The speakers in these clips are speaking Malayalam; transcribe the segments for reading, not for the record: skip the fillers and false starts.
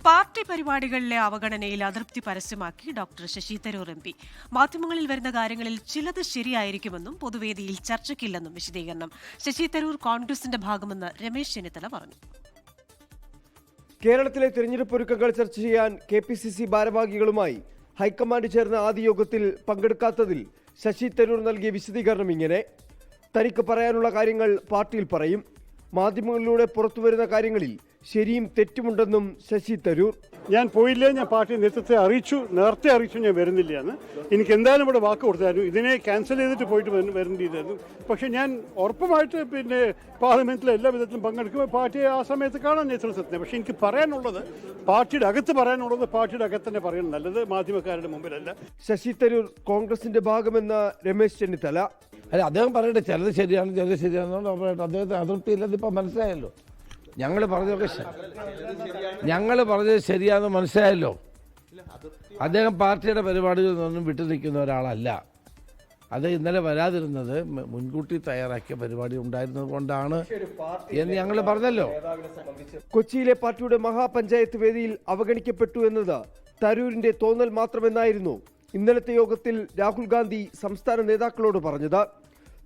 പാർട്ടി പരിപാടികളിലെ അവഗണനയിൽ അതൃപ്തി പരസ്യമാക്കി doctor Shashi Tharoor M P. മാധ്യമങ്ങളിൽ വരുന്ന കാര്യങ്ങളിൽ ചിലത് ശരിയായിരിക്കുമെന്നും പൊതുവേദിയിൽ ചർച്ചയ്ക്കില്ലെന്നും വിശദീകരണം. ശശി തരൂർ കോൺഗ്രസിന്റെ ഭാഗമെന്ന് രമേശ് ചെന്നിത്തല പറഞ്ഞു. കേരളത്തിലെ തെരഞ്ഞെടുപ്പ് ഒരുക്കങ്ങൾ ചർച്ച ചെയ്യാൻ KPCC ഭാരവാഹികളുമായി ഹൈക്കമാൻഡ് ചേർന്ന ആദ്യ യോഗത്തിൽ പങ്കെടുക്കാത്തതിൽ ശശി തരൂർ നൽകിയ വിശദീകരണം ഇങ്ങനെ: തനിക്ക് പറയാനുള്ള കാര്യങ്ങൾ പാർട്ടിയിൽ പറയും. മാധ്യമങ്ങളിലൂടെ പുറത്തുവരുന്ന കാര്യങ്ങളിൽ ശരിയും തെറ്റുമുണ്ടെന്നും ശശി തരൂർ. ഞാൻ പോയില്ല, ഞാൻ പാർട്ടി നേതൃത്വത്തെ നേരത്തെ അറിയിച്ചു ഞാൻ വരുന്നില്ല എന്ന്. എനിക്ക് എന്തായാലും ഇവിടെ വാക്ക് കൊടുത്തായിരുന്നു, ഇതിനെ ക്യാൻസൽ ചെയ്തിട്ട് പോയിട്ട് വരേണ്ടിയിരുന്നു. പക്ഷേ ഞാൻ ഉറപ്പുമായിട്ട് പാർലമെന്റിലെ എല്ലാ വിധത്തിലും പങ്കെടുക്കുമ്പോൾ പാർട്ടിയെ ആ സമയത്ത് കാണാൻ നേതൃത്വത്തിന്. പക്ഷേ എനിക്ക് പറയാനുള്ളത് പാർട്ടിയുടെ അകത്ത് തന്നെ പറയണം, നല്ലത് മാധ്യമക്കാരുടെ മുമ്പിലല്ല. ശശി തരൂർ കോൺഗ്രസിന്റെ ഭാഗമെന്ന് രമേശ് ചെന്നിത്തല. അല്ല, അദ്ദേഹം പറയട്ടെ, ചിലത് ശരിയാണ് ചിലത് ശരിയാണെന്നുകൊണ്ട് പറയട്ടെ. അദ്ദേഹത്തിന് അതൃപ്തി ഇല്ലെന്ന് ഇപ്പം മനസ്സിലായല്ലോ. ഞങ്ങൾ പറഞ്ഞത് ശരിയാണെന്ന് മനസ്സിലായല്ലോ. അദ്ദേഹം പാർട്ടിയുടെ പരിപാടികളിൽ നിന്നും വിട്ടു നിൽക്കുന്ന ഒരാളല്ല. അത് ഇന്നലെ വരാതിരുന്നത് മുൻകൂട്ടി തയ്യാറാക്കിയ പരിപാടി ഉണ്ടായിരുന്നത് കൊണ്ടാണ് എന്ന് ഞങ്ങൾ പറഞ്ഞല്ലോ. കൊച്ചിയിലെ പാർട്ടിയുടെ മഹാപഞ്ചായത്ത് വേദിയിൽ അവഗണിക്കപ്പെട്ടു എന്നത് തരൂരിന്റെ തോന്നൽ മാത്രമെന്നായിരുന്നു ഇന്നലത്തെ യോഗത്തിൽ രാഹുൽ ഗാന്ധി സംസ്ഥാന നേതാക്കളോട് പറഞ്ഞത്.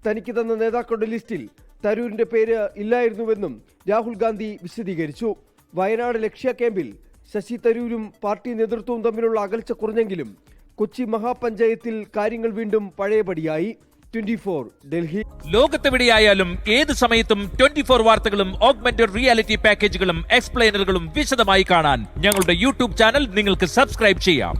തനിക്ക് തന്ന നേതാക്കളുടെ ലിസ്റ്റിൽ തരൂരിന്റെ പേര് ഇല്ലായിരുന്നുവെന്നും രാഹുൽ ഗാന്ധി വിശദീകരിച്ചു. വയനാട് ലക്ഷ്യ ക്യാമ്പിൽ ശശി തരൂരും പാർട്ടി നേതൃത്വവും തമ്മിലുള്ള അകൽച്ച കുറഞ്ഞെങ്കിലും കൊച്ചി മഹാപഞ്ചായത്തിൽ കാര്യങ്ങൾ വീണ്ടും പഴയപടിയായി. 24 ഡൽഹി. ലോകത്തെവിടെയായാലും ഏത് സമയത്തും 24 വാർത്തകളും ഓഗ്മെന്റഡ് റിയാലിറ്റി പാക്കേജുകളും എക്സ്പ്ലെയിനറുകളും വിശദമായി കാണാൻ ഞങ്ങളുടെ യൂട്യൂബ് ചാനൽ നിങ്ങൾക്ക് സബ്സ്ക്രൈബ് ചെയ്യാം.